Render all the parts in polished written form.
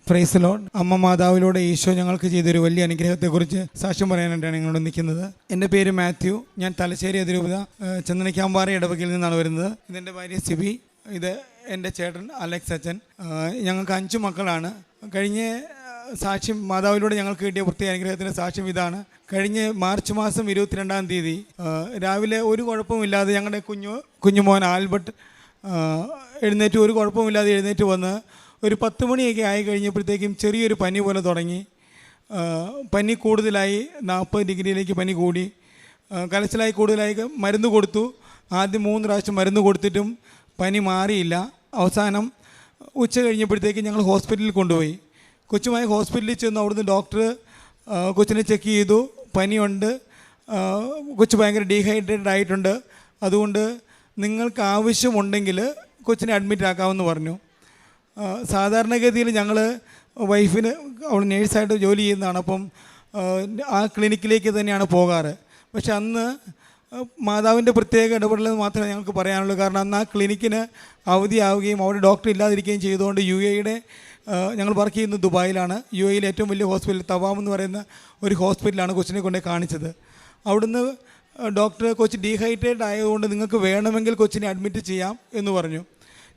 Praise Lord. അമ്മ മാതാവിലൂടെ ഈശോ ഞങ്ങൾക്ക് ചെയ്തൊരു വലിയ അനുഗ്രഹത്തെക്കുറിച്ച് സാക്ഷ്യം പറയാനായിട്ടാണ് ഞങ്ങളോട് നിൽക്കുന്നത്. എൻ്റെ പേര് മാത്യു. ഞാൻ തലശ്ശേരി അതിരൂപത ചന്ദനക്കാമ്പാറ ഇടവകയിൽ നിന്നാണ് വരുന്നത്. ഇതെൻ്റെ ഭാര്യ സിബി, ഇത് എൻ്റെ ചേട്ടൻ അലക്സ് അച്ഛൻ. ഞങ്ങൾക്ക് 5 മക്കളാണ്. കഴിഞ്ഞ സാക്ഷ്യം മാതാവിലൂടെ ഞങ്ങൾക്ക് കിട്ടിയ പ്രത്യേക അനുഗ്രഹത്തിൻ്റെ സാക്ഷ്യം ഇതാണ്. കഴിഞ്ഞ മാർച്ച് മാസം 22-ാം തീയതി രാവിലെ ഒരു കുഴപ്പമില്ലാതെ ഞങ്ങളുടെ കുഞ്ഞുമോൻ ആൽബർട്ട് എഴുന്നേറ്റ്, ഒരു കുഴപ്പമില്ലാതെ എഴുന്നേറ്റ് വന്ന് ഒരു 10 മണിയൊക്കെ ആയി കഴിഞ്ഞപ്പോഴത്തേക്കും ചെറിയൊരു പനി പോലെ തുടങ്ങി. പനി കൂടുതലായി, 40 ഡിഗ്രിയിലേക്ക് പനി കൂടി, കലച്ചിലായി കൂടുതലായി. മരുന്ന് കൊടുത്തു. ആദ്യം 3 പ്രാവശ്യം മരുന്ന് കൊടുത്തിട്ടും പനി മാറിയില്ല. അവസാനം ഉച്ച കഴിഞ്ഞപ്പോഴത്തേക്കും ഞങ്ങൾ ഹോസ്പിറ്റലിൽ കൊണ്ടുപോയി. കൊച്ചുമായി ഹോസ്പിറ്റലിൽ ചെന്ന് അവിടുന്ന് ഡോക്ടർ കൊച്ചിനെ ചെക്ക് ചെയ്തു. പനിയുണ്ട്, കൊച്ചു ഭയങ്കര ഡീഹൈഡ്രേറ്റഡ് ആയിട്ടുണ്ട്, അതുകൊണ്ട് നിങ്ങൾക്ക് ആവശ്യമുണ്ടെങ്കിൽ കൊച്ചിനെ അഡ്മിറ്റ് ആക്കാമെന്ന് പറഞ്ഞു. സാധാരണഗതിയിൽ ഞങ്ങൾ വൈഫിന്, അവൾ നേഴ്സായിട്ട് ജോലി ചെയ്യുന്നതാണ്, അപ്പം ആ ക്ലിനിക്കിലേക്ക് തന്നെയാണ് പോകാറ്. പക്ഷെ അന്ന് മാതാവിൻ്റെ പ്രത്യേക ഇടപെടൽ മാത്രമേ ഞങ്ങൾക്ക് പറയാനുള്ളൂ. കാരണം അന്ന് ആ ക്ലിനിക്കിന് അവധിയാവുകയും അവിടെ ഡോക്ടർ ഇല്ലാതിരിക്കുകയും ചെയ്തുകൊണ്ട് UAE ഞങ്ങൾ വർക്ക് ചെയ്യുന്നത് ദുബായിലാണ്. UAE ഏറ്റവും വലിയ ഹോസ്പിറ്റൽ തവാം എന്ന് പറയുന്ന ഒരു ഹോസ്പിറ്റലാണ് കൊച്ചിനെ കൊണ്ടേ കാണിച്ചത്. അവിടുന്ന് ഡോക്ടർ കൊച്ച് ഡീഹൈഡ്രേറ്റഡ് ആയതുകൊണ്ട് നിങ്ങൾക്ക് വേണമെങ്കിൽ കൊച്ചിനെ അഡ്മിറ്റ് ചെയ്യാം എന്ന് പറഞ്ഞു.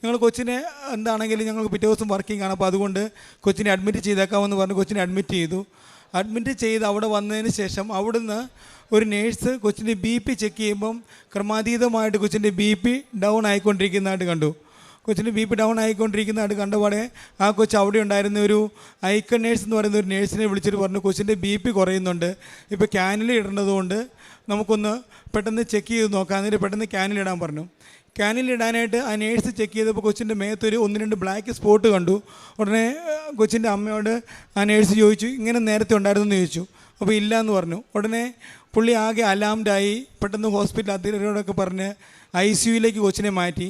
ഞങ്ങൾ കൊച്ചിനെ എന്താണെങ്കിലും ഞങ്ങൾക്ക് പിറ്റേ ദിവസം വർക്കിംഗ് ആണ്, അപ്പോൾ അതുകൊണ്ട് കൊച്ചിനെ അഡ്മിറ്റ് ചെയ്തേക്കാമെന്ന് പറഞ്ഞ് കൊച്ചിനെ അഡ്മിറ്റ് ചെയ്തു. അഡ്മിറ്റ് ചെയ്ത് അവിടെ വന്നതിന് ശേഷം അവിടുന്ന് ഒരു നേഴ്സ് കൊച്ചിൻ്റെ BP ചെക്ക് ചെയ്യുമ്പം ക്രമാതീതമായിട്ട് കൊച്ചിൻ്റെ BP ഡൗൺ ആയിക്കൊണ്ടിരിക്കുന്നതായിട്ട് കണ്ടു. കൊച്ചിൻ്റെ BP ഡൗൺ ആയിക്കൊണ്ടിരിക്കുന്നതായിട്ട് കണ്ടപാടെ ആ കൊച്ച് അവിടെ ഉണ്ടായിരുന്ന ഒരു ഐക്കൺ നേഴ്സ് എന്ന് പറയുന്ന ഒരു നേഴ്സിനെ വിളിച്ചിട്ട് പറഞ്ഞു, കൊച്ചിൻ്റെ BP കുറയുന്നുണ്ട്, ഇപ്പോൾ ക്യാനിൽ ഇടേണ്ടതുകൊണ്ട് നമുക്കൊന്ന് പെട്ടെന്ന് ചെക്ക് ചെയ്ത് നോക്കാം, എന്നിട്ട് പെട്ടെന്ന് ക്യാനിലിടാൻ പറഞ്ഞു. ക്യാനിലിടാനായിട്ട് ആ നേഴ്സ് ചെക്ക് ചെയ്തപ്പോൾ കൊച്ചിൻ്റെ മേത്തൊരു 1-2 ബ്ലാക്ക് സ്പോട്ട് കണ്ടു. ഉടനെ കൊച്ചിൻ്റെ അമ്മയോട് ആ നേഴ്സ് ചോദിച്ചു, ഇങ്ങനെ നേരത്തെ ഉണ്ടായിരുന്നു എന്ന് ചോദിച്ചു. അപ്പോൾ ഇല്ല എന്ന് പറഞ്ഞു. ഉടനെ പുള്ളി ആകെ അലാംഡായി പെട്ടെന്ന് ഹോസ്പിറ്റൽ അധികൃതരോടൊക്കെ പറഞ്ഞ് ICUയിലേക്ക് കൊച്ചിനെ മാറ്റി.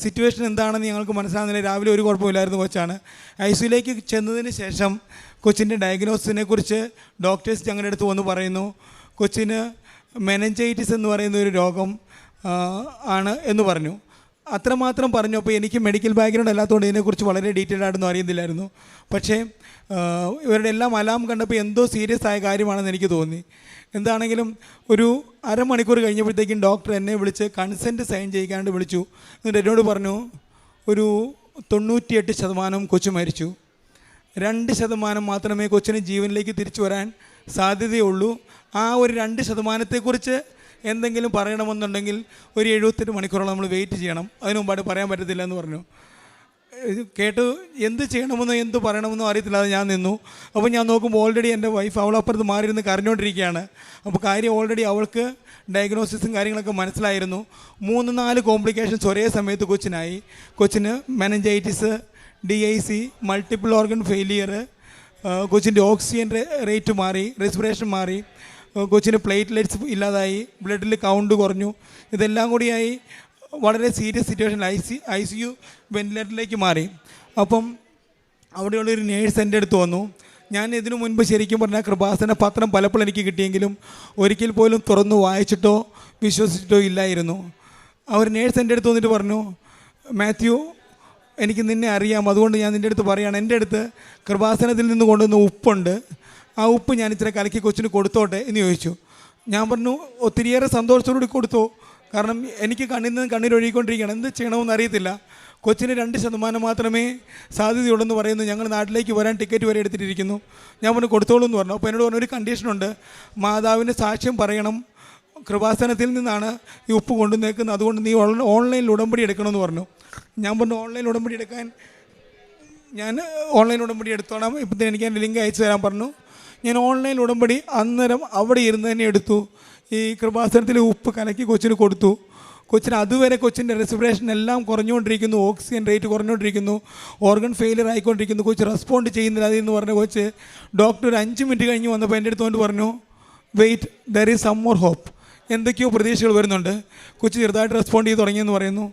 സിറ്റുവേഷൻ എന്താണെന്ന് ഞങ്ങൾക്ക് മനസ്സിലാകുന്നില്ല. രാവിലെ ഒരു കുഴപ്പമില്ലായിരുന്നു കൊച്ചാണ്. ICUയിലേക്ക് ചെന്നതിന് ശേഷം കൊച്ചിൻ്റെ ഡയഗ്നോസിനെ കുറിച്ച് ഡോക്ടേഴ്സ് ഞങ്ങളുടെ അടുത്ത് വന്ന് പറയുന്നു, കൊച്ചിന് മെനഞ്ചൈറ്റിസ് എന്ന് പറയുന്ന ഒരു രോഗം ആണ് എന്ന് പറഞ്ഞു. അത്രമാത്രം പറഞ്ഞു. അപ്പോൾ എനിക്ക് മെഡിക്കൽ ബാക്ക്ഗ്രൗണ്ട് അല്ലാത്തതുകൊണ്ട് ഇതിനെക്കുറിച്ച് വളരെ ഡീറ്റെയിൽഡ് ആയിട്ടൊന്നും അറിയുന്നില്ലായിരുന്നു. പക്ഷേ ഇവരുടെ എല്ലാം അലാം കണ്ടപ്പോൾ എന്തോ സീരിയസ് ആയ കാര്യമാണെന്ന് എനിക്ക് തോന്നി. എന്താണെങ്കിലും ഒരു അരമണിക്കൂർ കഴിഞ്ഞപ്പോഴത്തേക്കും ഡോക്ടർ എന്നെ വിളിച്ച് കൺസെൻറ്റ് സൈൻ ചെയ്യിക്കാണ്ട് വിളിച്ചു. എന്നിട്ട് എന്നോട് പറഞ്ഞു, ഒരു 98% കൊച്ചു മരിച്ചു, 2% മാത്രമേ കൊച്ചിന് ജീവനിലേക്ക് തിരിച്ചു വരാൻ സാധ്യതയുള്ളൂ. ആ ഒരു 2%-ത്തെക്കുറിച്ച് എന്തെങ്കിലും പറയണമെന്നുണ്ടെങ്കിൽ ഒരു 78 മണിക്കൂറോളം നമ്മൾ വെയിറ്റ് ചെയ്യണം, അതിന് മുമ്പായിട്ട് പറയാൻ പറ്റത്തില്ല എന്ന് പറഞ്ഞു. കേട്ട് എന്ത് ചെയ്യണമെന്നോ എന്ത് പറയണമെന്നോ അറിയത്തില്ലാതെ ഞാൻ നിന്നു. അപ്പോൾ ഞാൻ നോക്കുമ്പോൾ ഓൾറെഡി എൻ്റെ വൈഫ് അവളപ്പുറത്ത് മാറിയിരുന്ന് കരഞ്ഞുകൊണ്ടിരിക്കുകയാണ്. അപ്പോൾ കാര്യം ഓൾറെഡി അവൾക്ക് ഡയഗ്നോസിസും കാര്യങ്ങളൊക്കെ മനസ്സിലായിരുന്നു. 3-4 കോംപ്ലിക്കേഷൻസ് ഒരേ സമയത്ത് കൊച്ചിനായി. കൊച്ചിന് meningitis, DIC, multiple organ failure, കൊച്ചിൻ്റെ ഓക്സിജൻ റേറ്റ് മാറി, റെസ്പിറേഷൻ മാറി, കൊച്ചിന് പ്ലേറ്റ്ലെറ്റ്സ് ഇല്ലാതായി, ബ്ലഡിൽ കൗണ്ട് കുറഞ്ഞു. ഇതെല്ലാം കൂടിയായി വളരെ സീരിയസ് സിറ്റുവേഷൻ ICU വെന്റിലേറ്ററിലേക്ക് മാറി. അപ്പം അവിടെയുള്ളൊരു നേഴ്സ് എൻ്റെ അടുത്ത് വന്നു. ഞാൻ ഇതിനു മുൻപ് ശരിക്കും പറഞ്ഞാൽ കൃപാസന പത്രം പലപ്പോഴും എനിക്ക് കിട്ടിയെങ്കിലും ഒരിക്കൽ പോലും തുറന്നു വായിച്ചിട്ടോ വിശ്വസിച്ചിട്ടോ ഇല്ലായിരുന്നു. അവർ നേഴ്സ് എൻ്റെ അടുത്ത് വന്നിട്ട് പറഞ്ഞു, മാത്യു, എനിക്ക് നിന്നെ അറിയാം, അതുകൊണ്ട് ഞാൻ നിൻ്റെ അടുത്ത് പറയുകയാണ്, എൻ്റെ അടുത്ത് കൃപാസനത്തിൽ നിന്ന് കൊണ്ടുവന്ന ഉപ്പുണ്ട്, ആ ഉപ്പ് ഞാൻ ഇത്ര കലക്കി കൊച്ചിന് കൊടുത്തോട്ടെ എന്ന് ചോദിച്ചു. ഞാൻ പറഞ്ഞു, ഒത്തിരിയേറെ സന്തോഷത്തോടുകൂടി കൊടുത്തു. കാരണം എനിക്ക് കണ്ണിൽ നിന്ന് കണ്ണീരൊഴുകിക്കൊണ്ടിരിക്കുകയാണ്, എന്ത് ചെയ്യണമെന്ന് അറിയത്തില്ല. കൊച്ചിന് 2% മാത്രമേ സാധ്യതയുള്ളെന്ന് പറയുന്നു. ഞങ്ങൾ നാട്ടിലേക്ക് വരാൻ ടിക്കറ്റ് വരെ എടുത്തിട്ടിരിക്കുന്നു. ഞാൻ പറഞ്ഞു കൊടുത്തോളൂ എന്ന് പറഞ്ഞു. അപ്പോൾ എന്നോട് പറഞ്ഞു, ഒരു കണ്ടീഷനുണ്ട്, മാതാവിൻ്റെ സാക്ഷ്യം പറയണം, കൃപാസനത്തിൽ നിന്നാണ് ഈ ഉപ്പ് കൊണ്ടുവന്നേക്കുന്നത്, അതുകൊണ്ട് നീ ഓൺലൈനിൽ ഉടമ്പടി എടുക്കണമെന്ന് പറഞ്ഞു. ഞാൻ പറഞ്ഞു, ഓൺലൈൻ ഉടമ്പടി എടുക്കാൻ ഞാൻ ഓൺലൈൻ ഉടമ്പടി എടുത്തോളാം, ഇപ്പോഴത്തെ എനിക്ക് എൻ്റെ ലിങ്ക് അയച്ചു തരാൻ പറഞ്ഞു. ഞാൻ ഓൺലൈൻ ഉടമ്പടി അന്നേരം അവിടെ ഇരുന്ന് തന്നെ എടുത്തു. ഈ കൃപാസനത്തിൽ ഉപ്പ് കലക്കി കൊച്ചിന് കൊടുത്തു. കൊച്ചിന് അതുവരെ കൊച്ചിൻ്റെ റെസ്പിറേഷൻ എല്ലാം കുറഞ്ഞുകൊണ്ടിരിക്കുന്നു, ഓക്സിജൻ റേറ്റ് കുറഞ്ഞുകൊണ്ടിരിക്കുന്നു, ഓർഗൻ ഫെയിലിയർ ആയിക്കൊണ്ടിരിക്കുന്നു, കൊച്ച് റെസ്പോണ്ട് ചെയ്യുന്നില്ല അതെന്ന് പറഞ്ഞ കൊച്ച് ഡോക്ടർ ഒരു 5 മിനിറ്റ് കഴിഞ്ഞ് വന്നപ്പോൾ എൻ്റെ അടുത്ത് കൊണ്ട് പറഞ്ഞു, wait, there is some more hope, എന്തൊക്കെയോ പ്രതീക്ഷകൾ വരുന്നുണ്ട്, കൊച്ച് ചെറുതായിട്ട് റെസ്പോണ്ട് ചെയ്ത് തുടങ്ങിയെന്ന് പറയുന്നു.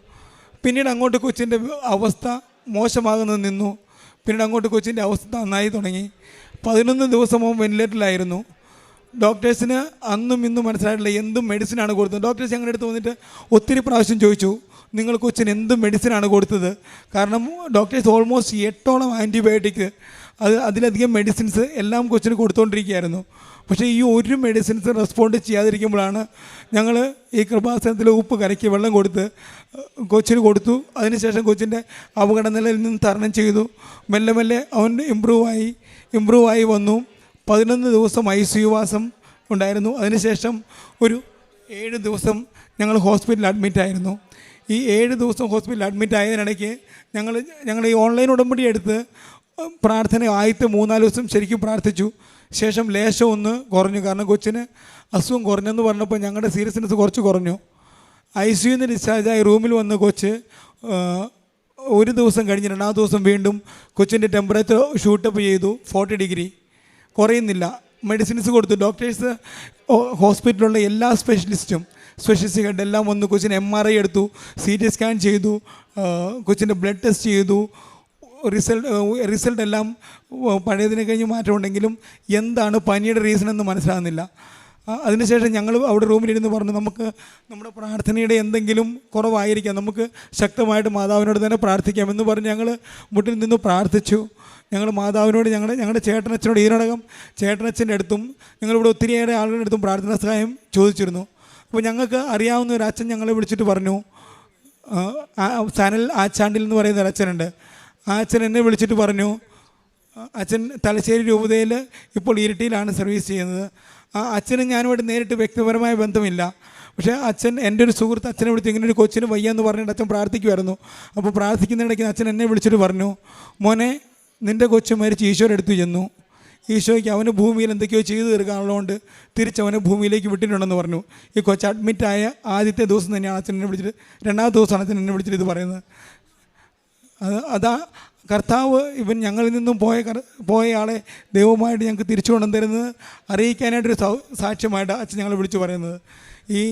പിന്നീട് അങ്ങോട്ട് കൊച്ചിൻ്റെ അവസ്ഥ മോശമാകുന്നത് നിന്നു. പിന്നീട് അങ്ങോട്ട് കൊച്ചിൻ്റെ അവസ്ഥ നന്നായി തുടങ്ങി. 11 ദിവസവും വെന്റിലേറ്ററിലായിരുന്നു. ഡോക്ടേഴ്സിന് അന്നും ഇന്നും മനസ്സിലായിട്ടില്ല എന്തും മെഡിസിനാണ് കൊടുത്തത്. ഡോക്ടേഴ്സ് ഞങ്ങളുടെ അടുത്ത് വന്നിട്ട് ഒത്തിരി പ്രാവശ്യം ചോദിച്ചു, നിങ്ങൾ കൊച്ചിന് എന്ത് മെഡിസിനാണ് കൊടുത്തത്? കാരണം ഡോക്ടേഴ്സ് ഓൾമോസ്റ്റ് 8ഓളം ആൻറ്റിബയോട്ടിക് അതിലധികം മെഡിസിൻസ് എല്ലാം കൊച്ചിന് കൊടുത്തുകൊണ്ടിരിക്കുകയായിരുന്നു. പക്ഷേ ഈ ഒരു മെഡിസിൻസ് റെസ്പോണ്ട് ചെയ്യാതിരിക്കുമ്പോഴാണ് ഞങ്ങൾ ഈ കൃപാസനത്തിൽ ഉപ്പ് കലക്കി വെള്ളം കൊടുത്ത് കൊച്ചിന് കൊടുത്തു. അതിനുശേഷം കൊച്ചിൻ്റെ അപകടനിലയിൽ നിന്ന് തരണം ചെയ്തു. മെല്ലെ മെല്ലെ അവൻ ഇമ്പ്രൂവായി വന്നു. 11 ദിവസം ICU വാസം ഉണ്ടായിരുന്നു. അതിനുശേഷം ഒരു 7 ദിവസം ഞങ്ങൾ ഹോസ്പിറ്റലിൽ അഡ്മിറ്റായിരുന്നു. ഈ 7 ദിവസം ഹോസ്പിറ്റലിൽ അഡ്മിറ്റ് ആയതിനിടയ്ക്ക് ഞങ്ങൾ ഈ ഓൺലൈൻ ഉടമ്പടി എടുത്ത് പ്രാർത്ഥന ആദ്യത്തെ 3-4 ദിവസം ശരിക്കും പ്രാർത്ഥിച്ചു. ശേഷം ലേശം ഒന്ന് കുറഞ്ഞു. കാരണം കൊച്ചിന് അസുഖം കുറഞ്ഞെന്ന് പറഞ്ഞപ്പോൾ ഞങ്ങളുടെ സീരിയസ്നെസ് കുറച്ച് കുറഞ്ഞു. ICU ഡിസ്ചാർജായി റൂമിൽ വന്ന് കൊച്ച് 1 ദിവസം കഴിഞ്ഞ് 2ാമത്തെ ദിവസം വീണ്ടും കൊച്ചിൻ്റെ ടെമ്പറേച്ചർ ഷൂട്ടപ്പ് ചെയ്തു. 40 ഡിഗ്രി കുറയുന്നില്ല. മെഡിസിൻസ് കൊടുത്തു. ഡോക്ടേഴ്സ് ഹോസ്പിറ്റലിലുള്ള എല്ലാ സ്പെഷ്യലിസ്റ്റ് ഹെഡ് എല്ലാം വന്നു. കൊച്ചിന് MRI എടുത്തു, CT സ്കാൻ ചെയ്തു, കൊച്ചിൻ്റെ ബ്ലഡ് ടെസ്റ്റ് ചെയ്തു. റിസൾട്ട് എല്ലാം പഴയതിനെ കഴിഞ്ഞ് മാറ്റമുണ്ടെങ്കിലും എന്താണ് പനിയുടെ റീസൺ എന്ന് മനസ്സിലാകുന്നില്ല. അതിനുശേഷം ഞങ്ങൾ അവിടെ റൂമിലിരുന്ന് പറഞ്ഞു, നമുക്ക് നമ്മുടെ പ്രാർത്ഥനയുടെ എന്തെങ്കിലും കുറവായിരിക്കാം, നമുക്ക് ശക്തമായിട്ട് മാതാവിനോട് തന്നെ പ്രാർത്ഥിക്കാമെന്ന് പറഞ്ഞ് ഞങ്ങൾ മുട്ടിൽ നിന്ന് പ്രാർത്ഥിച്ചു. ഞങ്ങൾ മാതാവിനോട് ഞങ്ങളുടെ ചേട്ടനച്ഛനോട് ഇതിനോടകം ചേട്ടനച്ഛൻ്റെ അടുത്തും ഞങ്ങളിവിടെ ഒത്തിരിയേറെ ആളുകളുടെ അടുത്തും പ്രാർത്ഥനാ സഹായം ചോദിച്ചിരുന്നു. അപ്പോൾ ഞങ്ങൾക്ക് അറിയാവുന്ന ഒരു അച്ഛൻ ഞങ്ങളെ വിളിച്ചിട്ട് പറഞ്ഞു, സനൽ ആച്ചാണ്ടിൽ എന്ന് പറയുന്ന ഒരു അച്ഛനുണ്ട്. ആ അച്ഛൻ എന്നെ വിളിച്ചിട്ട് പറഞ്ഞു, അച്ഛൻ തലശ്ശേരി രൂപതയിൽ ഇപ്പോൾ ഇരിട്ടിയിലാണ് സർവീസ് ചെയ്യുന്നത്. ആ അച്ഛനും ഞാനുമായിട്ട് നേരിട്ട് വ്യക്തിപരമായ ബന്ധമില്ല. പക്ഷേ അച്ഛൻ എൻ്റെ ഒരു സുഹൃത്ത് അച്ഛനെ വിളിച്ച് ഇങ്ങനെ ഒരു കൊച്ചിന് വയ്യാന്ന് പറഞ്ഞിട്ട് അച്ഛൻ പ്രാർത്ഥിക്കുമായിരുന്നു. അപ്പോൾ പ്രാർത്ഥിക്കുന്നിടയ്ക്ക് അച്ഛൻ എന്നെ വിളിച്ചിട്ട് പറഞ്ഞു, മോനെ നിൻ്റെ കൊച്ചു മരിച്ച് ഈശോയുടെ അടുത്ത് ചെന്നു. ഈശോയ്ക്ക് അവന് ഭൂമിയിൽ എന്തൊക്കെയോ ചെയ്തു തീർക്കാനുള്ളതുകൊണ്ട് തിരിച്ചവനെ ഭൂമിയിലേക്ക് വിട്ടിട്ടുണ്ടെന്ന് പറഞ്ഞു. ഈ കൊച്ച് അഡ്മിറ്റായ ആദ്യത്തെ ദിവസം തന്നെയാണ് അച്ഛൻ എന്നെ വിളിച്ചിട്ട്, 2ാമത്തെ ദിവസമാണ് അച്ഛൻ എന്നെ വിളിച്ചിട്ട് ഇത് പറയുന്നത്. അതാ കർത്താവ് ഇവൻ ഞങ്ങളിൽ നിന്നും പോയ ആളെ ദൈവമായിട്ട് ഞങ്ങൾക്ക് തിരിച്ചു കൊണ്ടുതരുന്നത് അറിയിക്കാനായിട്ടൊരു സാക്ഷ്യമായിട്ട് അച്ഛൻ ഞങ്ങളെ വിളിച്ചു പറയുന്നത്. ഈ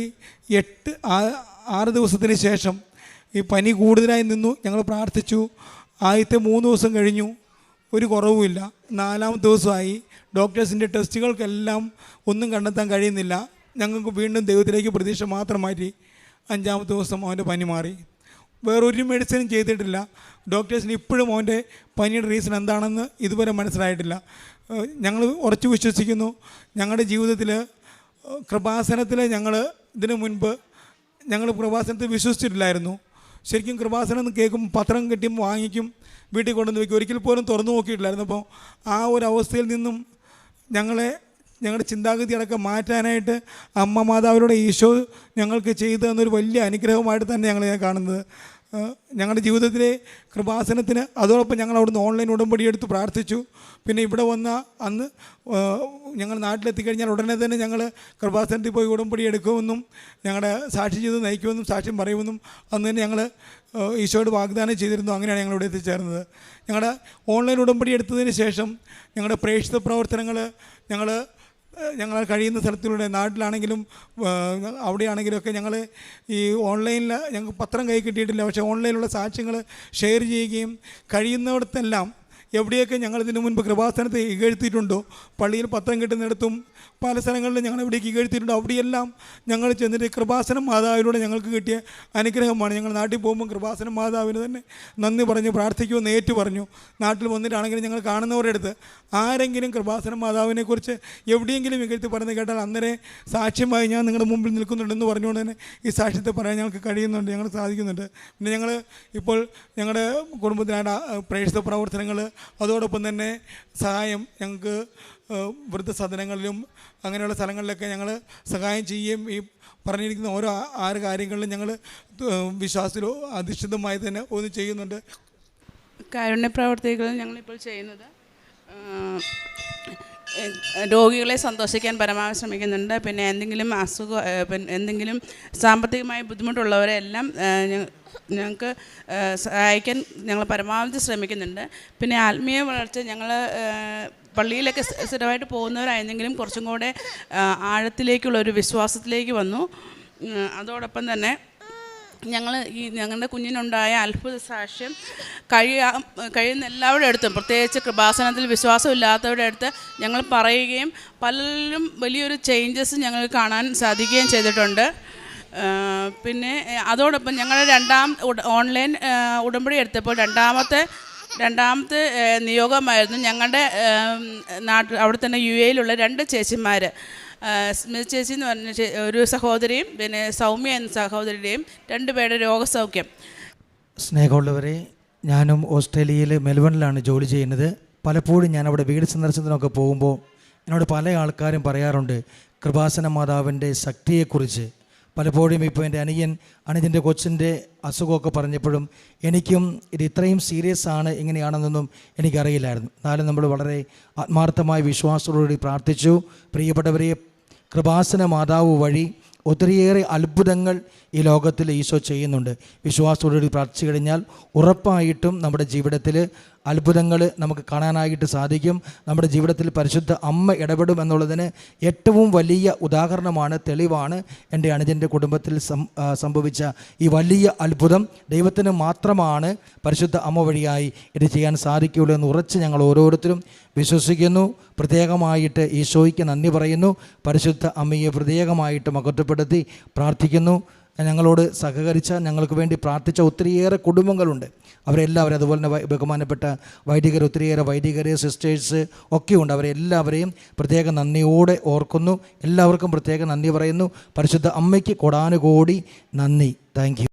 6 ദിവസത്തിന് ശേഷം ഈ പനി കൂടുതലായി നിന്നു. ഞങ്ങൾ പ്രാർത്ഥിച്ചു. ആദ്യത്തെ 3 ദിവസം കഴിഞ്ഞു, ഒരു കുറവുമില്ല. 4ാമത്തെ ദിവസമായി. ഡോക്ടേഴ്സിൻ്റെ ടെസ്റ്റുകൾക്കെല്ലാം ഒന്നും കണ്ടെത്താൻ കഴിയുന്നില്ല. ഞങ്ങൾക്ക് വീണ്ടും ദൈവത്തിലേക്ക് പ്രതീക്ഷ മാത്രം മാറ്റി. 5ാമത്തെ ദിവസം അവൻ്റെ പനി മാറി. വേറൊരു മെഡിസിനും ചെയ്തിട്ടില്ല. ഡോക്ടേഴ്സിന് ഇപ്പോഴും അവൻ്റെ പനിയുടെ റീസൺ എന്താണെന്ന് ഇതുവരെ മനസ്സിലായിട്ടില്ല. ഞങ്ങൾ ഉറച്ചു വിശ്വസിക്കുന്നു, ഞങ്ങളുടെ ജീവിതത്തിൽ കൃപാസനത്തിൽ ഞങ്ങൾ ഇതിനു മുൻപ് ഞങ്ങൾ കൃപാസനത്തിൽ വിശ്വസിച്ചിട്ടില്ലായിരുന്നു. ശരിക്കും കൃപാസനം എന്ന് കേൾക്കും, പത്രം കിട്ടിയും വാങ്ങിക്കും, വീട്ടിൽ കൊണ്ടുവന്ന് വയ്ക്കും, ഒരിക്കൽ പോലും തുറന്നു നോക്കിയിട്ടില്ലായിരുന്നു. അപ്പോൾ ആ ഒരു അവസ്ഥയിൽ നിന്നും ഞങ്ങളുടെ ചിന്താഗതി അടക്കം മാറ്റാനായിട്ട് അമ്മ മാതാവിലൂടെ ഈശോ ഞങ്ങൾക്ക് ചെയ്തു തന്നൊരു വലിയ അനുഗ്രഹമായിട്ട് തന്നെ ഞങ്ങൾ കാണുന്നത്. ഞങ്ങളുടെ ജീവിതത്തിലെ കൃപാസനത്തിന് അതോടൊപ്പം ഞങ്ങൾ അവിടുന്ന് ഓൺലൈൻ ഉടമ്പടി എടുത്ത് പ്രാർത്ഥിച്ചു. പിന്നെ ഇവിടെ വന്ന അന്ന് ഞങ്ങൾ നാട്ടിലെത്തിക്കഴിഞ്ഞാൽ ഉടനെ തന്നെ ഞങ്ങൾ കൃപാസനത്തിൽ പോയി ഉടമ്പടി എടുക്കുമെന്നും ഞങ്ങളുടെ സാക്ഷി ചെയ്ത് നയിക്കുമെന്നും സാക്ഷ്യം പറയുമെന്നും അന്ന് തന്നെ ഞങ്ങൾ ഈശോയോട് വാഗ്ദാനം ചെയ്തിരുന്നു. അങ്ങനെയാണ് ഞങ്ങളിവിടെ എത്തിച്ചേർന്നത്. ഞങ്ങളുടെ ഓൺലൈൻ ഉടമ്പടി എടുത്തതിന് ശേഷം ഞങ്ങളുടെ പ്രേക്ഷിത പ്രവർത്തനങ്ങൾ ഞങ്ങൾ കഴിയുന്ന സ്ഥലത്തിലൂടെ നാട്ടിലാണെങ്കിലും അവിടെയാണെങ്കിലും ഒക്കെ ഞങ്ങൾ ഈ ഓൺലൈനിൽ ഞങ്ങൾക്ക് പത്രം കൈ കിട്ടിയിട്ടില്ല. പക്ഷേ ഓൺലൈനിലുള്ള സാക്ഷ്യങ്ങൾ ഷെയർ ചെയ്യുകയും കഴിയുന്നിടത്തെല്ലാം എവിടെയൊക്കെ ഞങ്ങളിതിനു മുൻപ് കൃപാസനത്തെ ഇകഴ്ത്തിയിട്ടുണ്ടോ, പള്ളിയിൽ പത്രം കിട്ടുന്നിടത്തും പല സ്ഥലങ്ങളിലും ഞങ്ങൾ എവിടേക്ക് ഇകഴ്ത്തിയിട്ടുണ്ടോ അവിടെയെല്ലാം ഞങ്ങൾ ചെന്നിട്ട് കൃപാസനം മാതാവിലൂടെ ഞങ്ങൾക്ക് കിട്ടിയ അനുഗ്രഹമാണ്. ഞങ്ങൾ നാട്ടിൽ പോകുമ്പോൾ കൃപാസനം മാതാവിന് തന്നെ നന്ദി പറഞ്ഞ് പ്രാർത്ഥിക്കുമെന്ന് ഏറ്റു പറഞ്ഞു. നാട്ടിൽ വന്നിട്ടാണെങ്കിലും ഞങ്ങൾ കാണുന്നവരുടെ അടുത്ത് ആരെങ്കിലും കൃപാസനം മാതാവിനെക്കുറിച്ച് എവിടെയെങ്കിലും ഇകഴ്ത്തി പറയുന്നത് കേട്ടാൽ അന്നേരം സാക്ഷ്യമായി ഞാൻ നിങ്ങളുടെ മുമ്പിൽ നിൽക്കുന്നുണ്ടെന്ന് പറഞ്ഞുകൊണ്ട് തന്നെ ഈ സാക്ഷ്യത്തെ പറയാൻ ഞങ്ങൾക്ക് കഴിയുന്നുണ്ട്, ഞങ്ങൾക്ക് സാധിക്കുന്നുണ്ട്. പിന്നെ ഞങ്ങൾ ഇപ്പോൾ ഞങ്ങളുടെ കുടുംബത്തിനായിട്ട് പ്രേക്ഷിത പ്രവർത്തനങ്ങൾ അതോടൊപ്പം തന്നെ സഹായം ഞങ്ങൾക്ക് വൃദ്ധസദനങ്ങളിലും അങ്ങനെയുള്ള സ്ഥലങ്ങളിലൊക്കെ ഞങ്ങൾ സഹായം ചെയ്യുകയും ഈ പറഞ്ഞിരിക്കുന്ന ഓരോ 6 കാര്യങ്ങളിലും ഞങ്ങൾ വിശ്വാസത്തിലോ അധിഷ്ഠിതമായി തന്നെ ഒന്ന് ചെയ്യുന്നുണ്ട്. കാരുണ്യ പ്രവർത്തികൾ ഞങ്ങളിപ്പോൾ ചെയ്യുന്നത് രോഗികളെ സന്തോഷിക്കാൻ പരമാവധി ശ്രമിക്കുന്നുണ്ട്. പിന്നെ എന്തെങ്കിലും സാമ്പത്തികമായി ബുദ്ധിമുട്ടുള്ളവരെ എല്ലാം ഞങ്ങൾക്ക് സഹായിക്കാൻ ഞങ്ങൾ പരമാവധി ശ്രമിക്കുന്നുണ്ട്. പിന്നെ ആത്മീയ വളർച്ച ഞങ്ങൾ പള്ളിയിലൊക്കെ സ്ഥിരമായിട്ട് പോകുന്നവരായിരുന്നെങ്കിലും കുറച്ചും കൂടെ ആഴത്തിലേക്കുള്ളൊരു വിശ്വാസത്തിലേക്ക് വന്നു. അതോടൊപ്പം തന്നെ ഞങ്ങളുടെ കുഞ്ഞിനുണ്ടായ അത്ഭുത സാക്ഷ്യം കഴിയുന്ന എല്ലാവരുടെ അടുത്തും, പ്രത്യേകിച്ച് കൃപാസനത്തിൽ വിശ്വാസമില്ലാത്തവരുടെ അടുത്ത് ഞങ്ങൾ പറയുകയും പലരും വലിയൊരു ചേഞ്ചസ് ഞങ്ങൾക്ക് കാണാൻ സാധിക്കുകയും ചെയ്തിട്ടുണ്ട്. പിന്നെ അതോടൊപ്പം ഞങ്ങൾ ഓൺലൈൻ ഉടമ്പടി എടുത്തപ്പോൾ രണ്ടാമത്തെ രണ്ടാമത്തെ നിയോഗമായിരുന്നു ഞങ്ങളുടെ നാട്ടിൽ അവിടെ തന്നെ UAE-യിലുള്ള 2 ചേച്ചിമാർ, സ്മിത് ചേച്ചി എന്ന് പറഞ്ഞ ഒരു സഹോദരിയും പിന്നെ സൗമ്യ എന്ന സഹോദരിയുടെയും 2 പേരുടെ രോഗസൗഖ്യം. സ്നേഹമുള്ളവരെ, ഞാനും ഓസ്ട്രേലിയയിൽ മെൽബണിലാണ് ജോലി ചെയ്യുന്നത്. പലപ്പോഴും ഞാൻ അവിടെ വീട് സന്ദർശനത്തിനൊക്കെ പോകുമ്പോൾ എന്നോട് പല ആൾക്കാരും പറയാറുണ്ട് കൃപാസന മാതാവിൻ്റെ ശക്തിയെക്കുറിച്ച്. പലപ്പോഴും ഇപ്പോൾ എൻ്റെ അനുജൻ്റെ കൊച്ചിൻ്റെ അസുഖമൊക്കെ പറഞ്ഞപ്പോഴും എനിക്കും ഇത് ഇത്രയും സീരിയസ് ആണ് ഇങ്ങനെയാണെന്നൊന്നും എനിക്കറിയില്ലായിരുന്നു. എന്നാലും നമ്മൾ വളരെ ആത്മാർത്ഥമായ വിശ്വാസത്തോടുകൂടി പ്രാർത്ഥിച്ചു. പ്രിയപ്പെട്ടവരെ, കൃപാസന മാതാവ് വഴി ഒത്തിരിയേറെ അത്ഭുതങ്ങൾ ഈ ലോകത്തിൽ ഈശോ ചെയ്യുന്നുണ്ട്. വിശ്വാസത്തോടുകൂടി പ്രാർത്ഥിച്ചു കഴിഞ്ഞാൽ ഉറപ്പായിട്ടും നമ്മുടെ ജീവിതത്തിൽ അത്ഭുതങ്ങൾ നമുക്ക് കാണാനായിട്ട് സാധിക്കും. നമ്മുടെ ജീവിതത്തിൽ പരിശുദ്ധ അമ്മ ഇടപെടും എന്നുള്ളതിന് ഏറ്റവും വലിയ ഉദാഹരണമാണ്, തെളിവാണ് എൻ്റെ അനുജൻ്റെ കുടുംബത്തിൽ സംഭവിച്ച ഈ വലിയ അത്ഭുതം. ദൈവത്തിന് മാത്രമാണ് പരിശുദ്ധ അമ്മ വഴിയായി ഇത് ചെയ്യാൻ സാധിക്കുകയുള്ളൂ എന്ന് ഉറച്ച് ഞങ്ങൾ ഓരോരുത്തരും വിശ്വസിക്കുന്നു. പ്രത്യേകമായിട്ട് ഈശോയ്ക്ക് നന്ദി പറയുന്നു. പരിശുദ്ധ അമ്മയെ പ്രത്യേകമായിട്ട് മഹത്വപ്പെടുത്തി പ്രാർത്ഥിക്കുന്നു. ഞങ്ങളോട് സഹകരിച്ച, ഞങ്ങൾക്ക് വേണ്ടി പ്രാർത്ഥിച്ച ഒത്തിരിയേറെ കുടുംബങ്ങളുണ്ട്. അവരെല്ലാവരും, അതുപോലെ തന്നെ ബഹുമാനപ്പെട്ട വൈദികർ, ഒത്തിരിയേറെ വൈദികർ, സിസ്റ്റേഴ്സ് ഒക്കെ ഉണ്ട്. അവരെല്ലാവരെയും പ്രത്യേക നന്ദിയോടെ ഓർക്കുന്നു. എല്ലാവർക്കും പ്രത്യേക നന്ദി പറയുന്നു. പരിശുദ്ധ അമ്മയ്ക്ക് കോടാനുകോടി നന്ദി. Thank you.